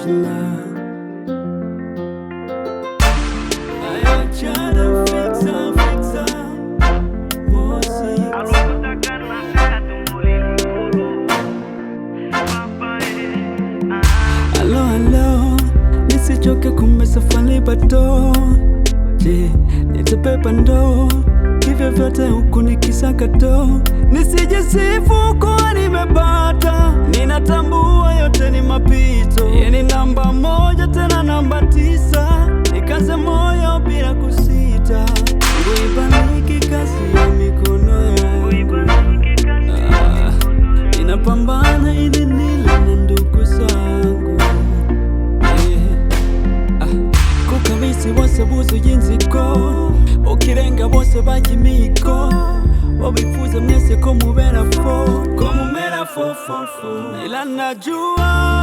now. I try to fix up, more six. Hello, nisichoke kumesa fani bato. Je, nitebeba ndo hivyo vyote huku nikisaka to. Nisijisifu kuwa nimepata, ninatambua yote ni mapito. Yeye ni namba moja tena namba 9, nikaze moyo bila kusita. Ibariki kazi ya mikono yangu, ninapambana ili nile na ndugu zangu. Kukamisi bose buzuye inziko, ukirenga bose bajimiko. Wabifuza mwese ko mubera fo, ila najua